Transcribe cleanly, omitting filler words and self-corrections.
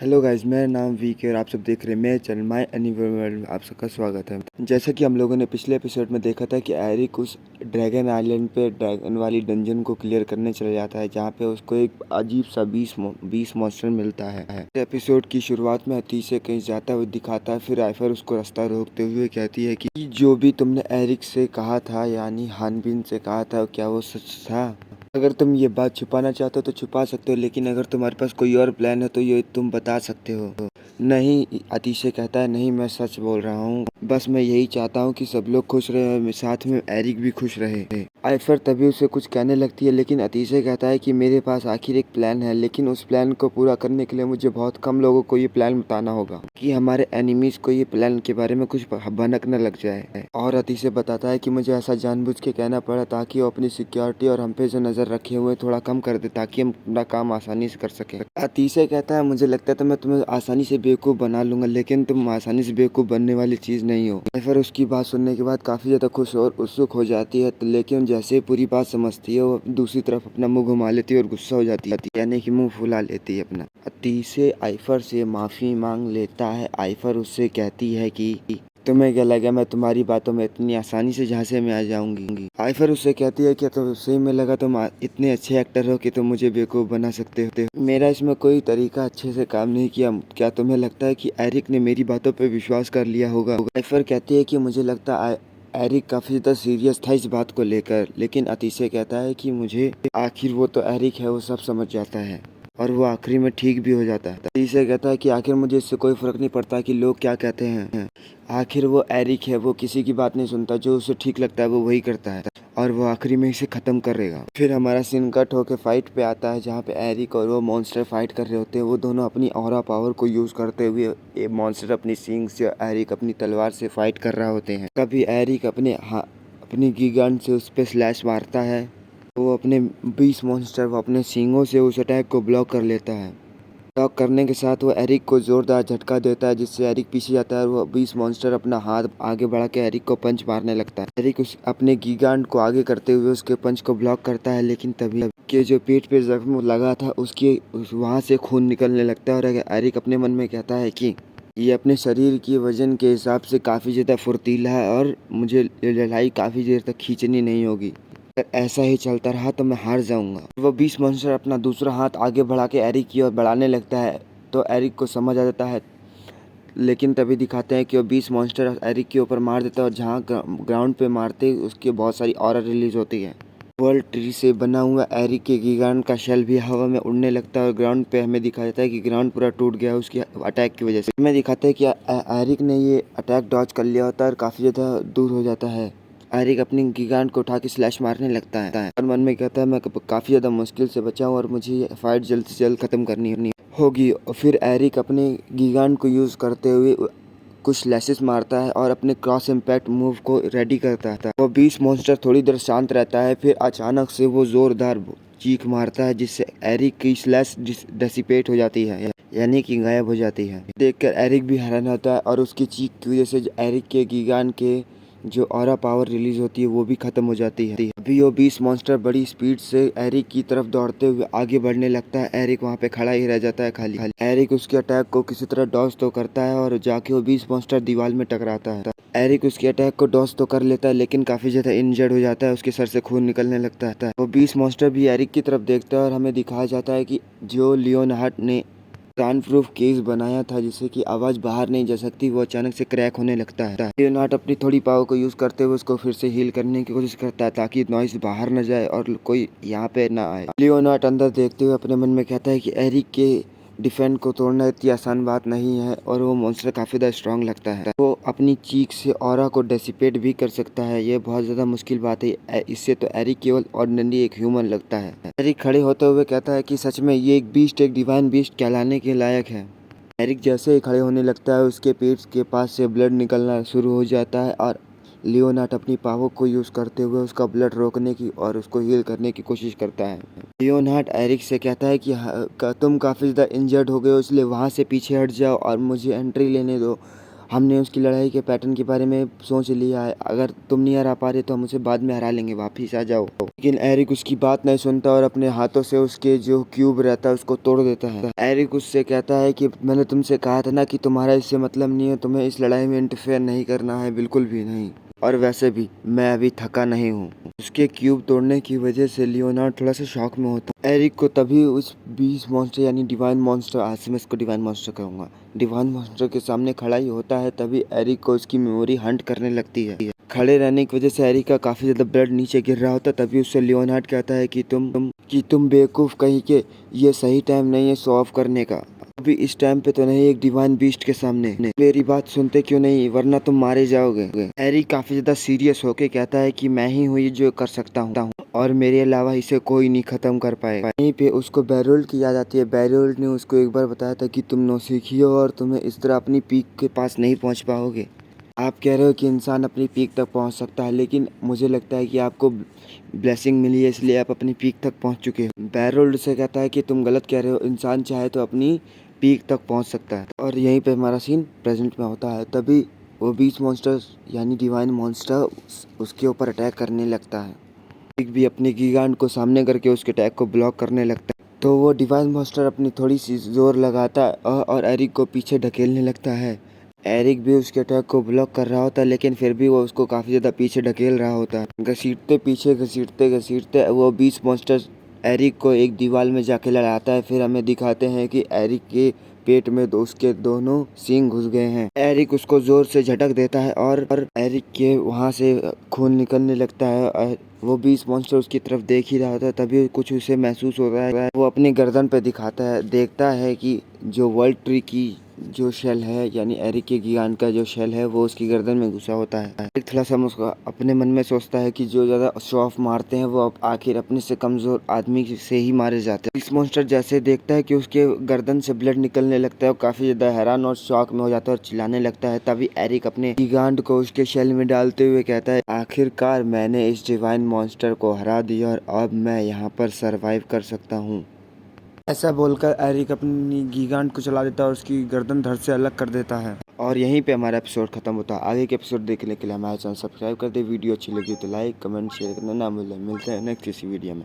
Hello guys, मेरा नाम VK और आप सब देख रहे हैं मेरे चैनल माय एनिमल वर्ल्ड में। आप सबका स्वागत है। जैसा कि हम लोगों ने पिछले एपिसोड में देखा था कि एरिक उस ड्रैगन आइलैंड पे ड्रैगन वाली डंजन को क्लियर करने चला जाता है, जहाँ पे उसको एक अजीब सा बीस मॉन्स्टर मिलता है। एपिसोड की शुरुआत में हथी से कहीं जाता हुआ दिखाता है, फिर आइफर उसको रास्ता रोकते हुए कहती है कि जो भी तुमने एरिक से कहा था, यानी हानबिन से कहा था, क्या वो सच था? अगर तुम ये बात छुपाना चाहते हो तो छुपा सकते हो, लेकिन अगर तुम्हारे पास कोई और प्लान है तो ये तुम बता सकते हो। नहीं, अतिशय कहता है, नहीं, मैं सच बोल रहा हूँ। बस मैं यही चाहता हूँ कि सब लोग खुश रहे और साथ में एरिक भी खुश रहे। आइफर तभी उसे कुछ कहने लगती है, लेकिन अतिशय कहता है कि मेरे पास आखिर एक प्लान है, लेकिन उस प्लान को पूरा करने के लिए मुझे बहुत कम लोगों को ये प्लान बताना होगा कि हमारे एनिमीज को ये प्लान के बारे में कुछ भनक न लग जाए। और अतिशय बताता है कि मुझे ऐसा जानबूझ के कहना पड़ा ताकि वो अपनी सिक्योरिटी और हम पे जो नजर रखे हुए थोड़ा कम कर दे, ताकि हम अपना काम आसानी से कर सके। अतिशय कहता है, मुझे लगता है तो मैं तुम्हें आसानी से बेवकूफ़ बना लूंगा, लेकिन तुम आसानी से बेवकूफ़ बनने वाली चीज़ नहीं हो। फिर उसकी बात सुनने के बाद काफ़ी ज़्यादा खुश और उत्सुक हो जाती है, लेकिन जैसे ही पूरी बात समझती है वो दूसरी तरफ अपना मुंह घुमा लेती है और गुस्सा हो जाती है, यानी कि मुंह फुला लेती है अपना। अतिशय आइफर से माफ़ी मांग लेता है। आइफर उससे कहती है कि तुम्हें क्या लगा मैं तुम्हारी बातों में इतनी आसानी से झांसे में आ जाऊंगी? आइफर उससे कहती है, क्या तो सही में लगा तुम इतने अच्छे एक्टर हो कि तुम मुझे बेवकूफ़ बना सकते हो? मेरा इसमें कोई तरीका अच्छे से काम नहीं किया। क्या तुम्हें लगता है कि एरिक ने मेरी बातों पर विश्वास कर लिया होगा? आइफर कहती है कि मुझे लगता है एरिक काफ़ी ज़्यादा सीरियस था इस बात को लेकर, लेकिन अतिशय कहता है कि मुझे आखिर वो तो एरिक है, वो सब समझ जाता है और वो आखिरी में ठीक भी हो जाता है। अतिशय कहता है कि आखिर मुझे इससे कोई फ़र्क नहीं पड़ता कि लोग क्या कहते हैं, आखिर वो एरिक है, वो किसी की बात नहीं सुनता, जो उसे ठीक लगता है वो वही करता है और वो आखिरी में इसे ख़त्म करेगा। फिर हमारा सीन कट होकर फाइट पे आता है, जहाँ पे एरिक और वो मॉन्स्टर फाइट कर रहे होते हैं। वो दोनों अपनी ऑरा पावर को यूज़ करते हुए, ये मॉन्स्टर अपनी सींग से, एरिक अपनी तलवार से फाइट कर रहे होते हैं। कभी एरिक अपनी गीगंट से उस पर स्लैश मारता है, वो अपने 20 मॉन्स्टर वो अपने सींगों से उस अटैक को ब्लॉक कर लेता है। ब्लॉक करने के साथ वो एरिक को जोरदार झटका देता है, जिससे एरिक पीछे जाता है और वो 20 मॉन्स्टर अपना हाथ आगे बढ़ा के एरिक को पंच मारने लगता है। एरिक अपने गीगांट को आगे करते हुए उसके पंच को ब्लॉक करता है, लेकिन तभी के जो पीठ पे जख्म लगा था वहाँ से खून निकलने लगता है और एरिक अपने मन में कहता है कि ये अपने शरीर की वजन के हिसाब से काफ़ी ज़्यादा फुर्तीला है और मुझे लड़ाई काफ़ी देर तक खींचनी नहीं होगी। अगर ऐसा ही चलता रहा तो मैं हार जाऊंगा। वो 20 मॉन्स्टर अपना दूसरा हाथ आगे बढ़ा के एरिक की ओर बढ़ाने लगता है, तो एरिक को समझ आ जाता है, लेकिन तभी दिखाते हैं कि वो 20 मॉन्स्टर एरिक के ऊपर मार देता है और जहाँ ग्राउंड पे मारते उसकी बहुत सारी ऑरा रिलीज होती है। वर्ल्ड ट्री से बना हुआ एरिक के गिगान का शेल भी हवा में उड़ने लगता है और ग्राउंड पे हमें दिखा जाता है कि ग्राउंड पूरा टूट गया उसकी अटैक की वजह से। हमें दिखाता है कि एरिक ने ये अटैक डॉज कर लिया होता है और काफ़ी ज़्यादा दूर हो जाता है। एरिक अपनी गिगांट को उठा के स्लैश मारने लगता है और मन में कहता है, मैं काफ़ी ज़्यादा मुश्किल से बचा हूँ और मुझे ये फाइट जल्द से जल्द ख़त्म करनी होगी। और फिर एरिक अपने गिगांट को यूज़ करते हुए कुछ स्लैशेस मारता है और अपने क्रॉस इम्पैक्ट मूव को रेडी करता है। वो 20 मॉन्स्टर थोड़ी देर शांत रहता है, फिर अचानक से वो ज़ोरदार चीख मारता है, जिससे एरिक की स्लैश डिसिपेट हो जाती है, यानी कि गायब हो जाती है। देखकर एरिक भी हैरान होता है और उसकी चीख की वजह से एरिक के गीगान के जो ऑरा पावर रिलीज होती है वो भी खत्म हो जाती है। अभी वो 20 मॉन्स्टर बड़ी स्पीड से एरिक की तरफ दौड़ते हुए आगे बढ़ने लगता है। एरिक वहाँ पे खड़ा ही रह जाता है खाली। एरिक उसके अटैक को किसी तरह डॉज तो करता है और जाके वो 20 मॉन्स्टर दीवार में टकराता है। एरिक उसके अटैक को डॉज तो कर लेता है, लेकिन काफी ज्यादा इंजर्ड हो जाता है, उसके सर से खून निकलने लगता है। वो 20 मॉन्स्टर भी एरिक की तरफ देखता है और हमें दिखाया जाता है कि जो लियोनहार्ड ने साउंड प्रूफ केस बनाया था जिससे कि आवाज बाहर नहीं जा सकती, वो अचानक से क्रैक होने लगता है। लियोनार्ड अपनी थोड़ी पावर को यूज करते हुए उसको फिर से हील करने की कोशिश करता है ताकि नॉइस बाहर न जाए और कोई यहाँ पे ना आए। लियोनार्ड अंदर देखते हुए अपने मन में कहता है कि एरिक के डिफेंड को तोड़ना इतनी आसान बात नहीं है और वो मॉन्स्टर काफी ज्यादा स्ट्रॉन्ग लगता है। वो अपनी चीख से ऑरा को डेसिपेट भी कर सकता है, ये बहुत ज्यादा मुश्किल बात है। इससे तो एरिक केवल ऑर्डिनरी एक ह्यूमन लगता है। एरिक खड़े होते हुए कहता है कि सच में ये एक बीस्ट, एक डिवाइन बीस्ट कहलाने के लायक है। एरिक जैसे ही खड़े होने लगता है उसके पेट के पास से ब्लड निकलना शुरू हो जाता है और लियोनार्ड अपनी पावर को यूज करते हुए उसका ब्लड रोकने की और उसको हील करने की कोशिश करता है। लियोनार्ड एरिक से कहता है कि तुम काफ़ी ज़्यादा इंजर्ड हो गए हो, इसलिए वहाँ से पीछे हट जाओ और मुझे एंट्री लेने दो। हमने उसकी लड़ाई के पैटर्न के बारे में सोच लिया है। अगर तुम नहीं हरा पा रहे तो हम उसे बाद में हरा लेंगे, वापिस आ जाओ। लेकिन एरिक उसकी बात नहीं सुनता और अपने हाथों से उसके जो क्यूब रहता है उसको तोड़ देता है। एरिक उससे कहता है कि मैंने तुमसे कहा था ना कि तुम्हारा इससे मतलब नहीं है, तुम्हें इस लड़ाई में इंटरफेयर नहीं करना है, बिल्कुल भी नहीं। और वैसे भी मैं अभी थका नहीं हूँ। उसके क्यूब तोड़ने की वजह से लियोनार्ड थोड़ा सा शॉक में होता है। एरिक को तभी उस बीस्ट मॉन्स्टर यानी डिवाइन मॉन्स्टर, आज से मैं इसको डिवाइन मॉन्स्टर कहूँगा, डिवाइन मॉन्स्टर के सामने खड़ा ही होता है। तभी एरिक को उसकी मेमोरी हंट करने लगती है। खड़े रहने की वजह से एरिक का काफी ज्यादा ब्लड नीचे गिर रहा होता है। तभी उससे लियोनार्ड कहता है कि तुम बेवकूफ कहीं के, ये सही टाइम नहीं है शो ऑफ करने का। अभी इस टाइम पे तो नहीं एक डिवाइन बीस्ट के सामने। मेरी बात सुनते क्यों नहीं, वरना तुम मारे जाओगे। एरिक काफी ज्यादा सीरियस होके कहता है कि मैं ही हूँ ये जो कर सकता हूँ और मेरे अलावा इसे कोई नहीं खत्म कर पाएगा। वहीं पे उसको बैरोल्ड की याद आती है। बैरोल्ड ने उसको एक बार बताया था कि तुम नौसिखी हो और तुम्हें इस तरह अपनी पीक के पास नहीं पहुंच पाओगे। आप कह रहे हो कि इंसान अपनी पीक तक पहुंच सकता है, लेकिन मुझे लगता है कि आपको ब्लेसिंग मिली है इसलिए आप अपनी पीक तक पहुंच चुके हो। बैरोल्ड से कहता है कि तुम गलत कह रहे हो, इंसान चाहे तो अपनी पीक तक पहुंच सकता है। और यहीं पे हमारा सीन प्रेजेंट में होता है। तभी वो बीस्ट मॉन्स्टर यानी डिवाइन मॉन्स्टर उसके ऊपर अटैक करने लगता है। एरिक भी अपने गीगांड को सामने करके उसके अटैक को ब्लॉक करने लगता है। तो वो डिवाइन मॉन्स्टर अपनी थोड़ी सी जोर लगाता है और एरिक को पीछे ढकेलने लगता है। एरिक भी उसके अटैक को ब्लॉक कर रहा होता है, लेकिन फिर भी वो उसको काफी ज्यादा पीछे ढकेल रहा होता है। घसीटते पीछे घसीटते घसीटते वो बीस्ट मॉन्स्टर एरिक को एक दीवार में जाके लड़ाता है। फिर हमें दिखाते हैं कि एरिक के पेट में उसके दोनों सींग घुस गए हैं। एरिक उसको जोर से झटक देता है और एरिक के वहां से खून निकलने लगता है। वो बीस्ट मॉन्स्टर उसकी तरफ देख ही रहा था। तभी कुछ उसे महसूस होता है। वो अपनी गर्दन पे दिखाता है, देखता है कि जो वर्ल्ड ट्री की जो शेल है यानी एरिक के गिगान का जो शेल है वो उसकी गर्दन में घुसा होता है। एरिक थोड़ा सा उसका अपने मन में सोचता है कि जो ज्यादा शो ऑफ मारते हैं वो आखिर अपने से कमजोर आदमी से ही मारे जाते हैं। इस मॉन्स्टर जैसे देखता है कि उसके गर्दन से ब्लड निकलने लगता है, काफी ज्यादा हैरान और शॉक में हो जाता है और चिल्लाने लगता है। तभी एरिक अपने गिगांड को उसके शेल में डालते हुए कहता है, आखिरकार मैंने इस डिवाइन मॉन्स्टर को हरा दिया और अब मैं यहाँ पर सरवाइव कर सकता हूँ। ऐसा बोलकर एरिक अपनी गीगांड को चला देता है और उसकी गर्दन धड़ से अलग कर देता है। और यहीं पे हमारा एपिसोड खत्म होता है। आगे के एपिसोड देखने के लिए हमारे चैनल सब्सक्राइब कर दे। वीडियो अच्छी लगी तो लाइक कमेंट शेयर करना ना भूलें। मिलते हैं नेक्स्ट किसी वीडियो में।